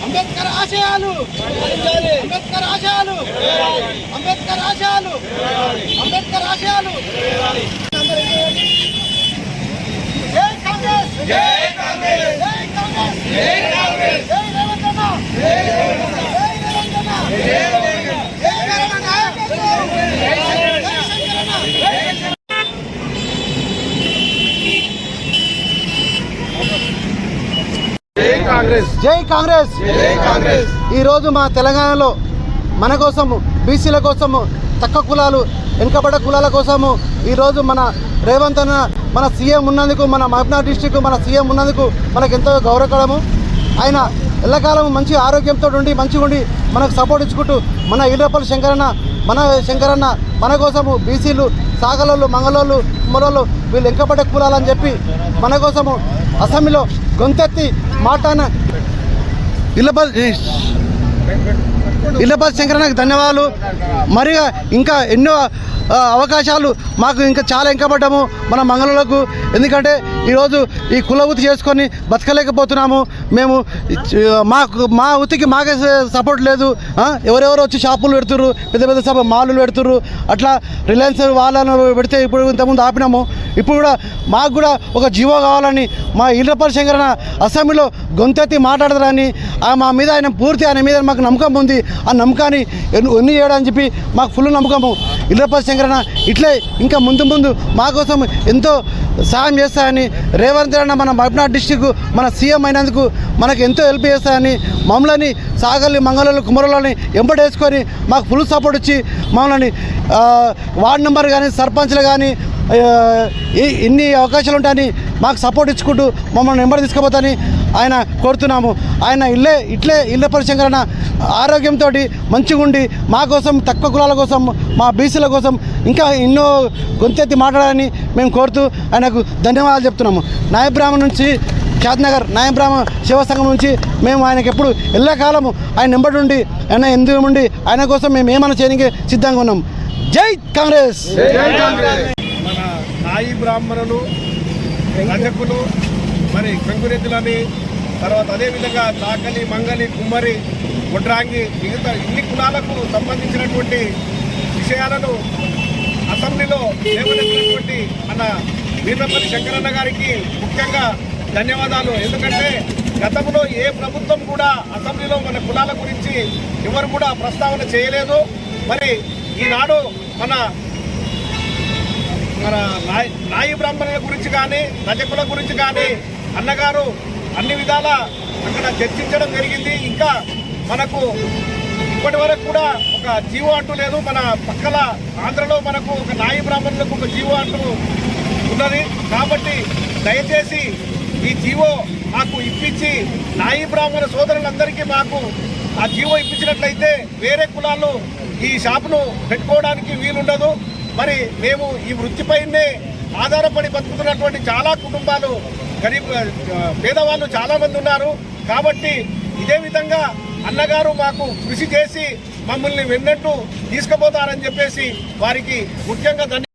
అంబేద్కర్ ఆశయాలు అంబేద్కర్ ఆశయాలు అంబేద్కర్ ఆశయాలు అంబేద్కర్ ఆశయాలు జై కాంగ్రెస్ జై కాంగ్రెస్ జై కాంగ్రెస్ జై కాంగ్రెస్ జై రేవంత్ అన్న జై రేవంత్ అన్న జై రేవంత్ అన్న జై కాంగ్రెస్ జై కాంగ్రెస్। ఈ రోజు మా తెలంగాణలో మన కోసము బీసీల కోసము తక్కువ కులాలు వెనుకబడ్డ కులాల కోసము ఈరోజు మన రేవంత్ అన్న మన సీఎం ఉన్నందుకు మన మహబూబ్నగర్ డిస్టిక్ మన సీఎం ఉన్నందుకు మనకు ఎంతో గౌరవకరము। ఆయన ఎల్లకాలం మంచి ఆరోగ్యంతో ఉండి మంచిగా ఉండి మనకు సపోర్ట్ ఇచ్చుకుంటూ మన ఈడ్రపల్లి శంకరన్న మన కోసము బీసీలు సాగలోళ్ళు మంగళోళ్ళు కుమ్మరోళ్ళు వీళ్ళు వెనుకబడ్డ కులాలని చెప్పి మన కోసము అసెంబ్లీలో గొంతెత్తి మాట్లాడిన ఇళ్ళపల్లి శంకరన్నకు ధన్యవాదాలు। మరి ఇంకా ఎన్నో అవకాశాలు మాకు ఇంకా చాలా వెనుకబడ్డాము మన మంగళలకు, ఎందుకంటే ఈరోజు ఈ కుల వృత్తి చేసుకొని బతకలేకపోతున్నాము మేము। మా వృత్తికి మాకే సపోర్ట్ లేదు। ఎవరెవరు వచ్చి షాపులు పెడుతుర్రు, పెద్ద పెద్ద మాల్లు పెడుతుర్రు, అట్లా రిలయన్స్ వాళ్ళను పెడితే ఇప్పుడు ఇంతకుముందు ఆపినాము। ఇప్పుడు కూడా మాకు కూడా ఒక జీవో కావాలని మా ఇళ్ళపల్లి శంకరన్న అసెంబ్లీలో గొంతెత్తి మాట్లాడతారని మా మీద ఆయన మీద మాకు నమ్మకం ఉంది। ఆ నమ్మకాన్ని ఎన్ని చేయడానికి చెప్పి మాకు ఫుల్ నమ్మకము। ఇళ్ళపల్లి శంకరన్న ఇట్లే ఇంకా ముందు మా కోసం ఎంతో సాయం చేస్తాయని, రేవంత్ అన్న మన మహబూబ్నగర్ డిస్టిక్ మన సీఎం అయినందుకు మనకు ఎంతో హెల్ప్ చేస్తాయని, మమ్మల్ని సాగల్ని మంగళలు కుమరలని ఎంబడేసుకొని మాకు ఫుల్ సపోర్ట్ ఇచ్చి మమ్మల్ని వార్డు మెంబర్ కానీ సర్పంచ్లు కానీ ఎన్ని అవకాశాలు ఉంటాయని మాకు సపోర్ట్ ఇచ్చుకుంటూ మమ్మల్ని నెంబర్ తీసుకుపోతాని ఆయన కోరుతున్నాము। ఆయన ఇళ్ళపల్లి శంకరన్న ఆరోగ్యంతో మంచిగా ఉండి మా కోసం తక్కువ కులాల కోసం మా బీసీల కోసం ఇంకా ఎన్నో గొంతెత్తి మాట్లాడాలని మేము కోరుతూ ఆయనకు ధన్యవాదాలు చెప్తున్నాము। నాయబ్రాహ్మణ్ నుంచి షాద్నగర్ నాయబ్రాహ్మణ శివ సంఘం నుంచి మేము ఆయనకి ఎప్పుడు ఎల్లకాలము ఆయన నెంబడి ఉండి ఆయన ఎందుకు ఉండి ఆయన కోసం మేము ఏమైనా చేయడానికి సిద్ధంగా ఉన్నాం। జై కాంగ్రెస్। మన నాయి బ్రాహ్మణులు రజకులు మరి కంకురెద్దులని తర్వాత అదేవిధంగా చాకలి మంగలి కుమ్మరి వడ్రాంగి మిగతా ఇన్ని కులాలకు సంబంధించినటువంటి విషయాలను అసెంబ్లీలో లేవనెత్తినటువంటి మన వీర్లపల్లి శంకరన్న గారికి ముఖ్యంగా ధన్యవాదాలు। ఎందుకంటే గతంలో ఏ ప్రభుత్వం కూడా అసెంబ్లీలో మన కులాల గురించి ఎవరు కూడా ప్రస్తావన చేయలేదు। మరి ఈనాడు మన నాయి బ్రాహ్మణుల గురించి కానీ రజకుల గురించి కానీ అన్నగారు అన్ని విధాల అక్కడ చర్చించడం జరిగింది। ఇంకా మనకు ఇప్పటి వరకు కూడా ఒక జీవో అంటూ లేదు। మన పక్కల ఆంధ్రలో మనకు ఒక నాయి బ్రాహ్మణులకు ఒక జీవో అంటూ ఉన్నది। కాబట్టి దయచేసి ఈ జీవో మాకు ఇప్పించి నాయి బ్రాహ్మణ సోదరులందరికీ మాకు ఆ జీవో ఇప్పించినట్లయితే వేరే కులాలు ఈ షాపును పెట్టుకోవడానికి వీలుండదు। మరి మేము ఈ వృత్తిపైనే ఆధారపడి బతుకుతున్నటువంటి చాలా కుటుంబాలు గరీబ్ పేదవాళ్ళు చాలామంది ఉన్నారు। కాబట్టి ఇదే విధంగా అన్నగారు మాకు కృషి చేసి మమ్మల్ని వెన్నట్టు తీసుకుపోతారని చెప్పేసి వారికి ముఖ్యంగా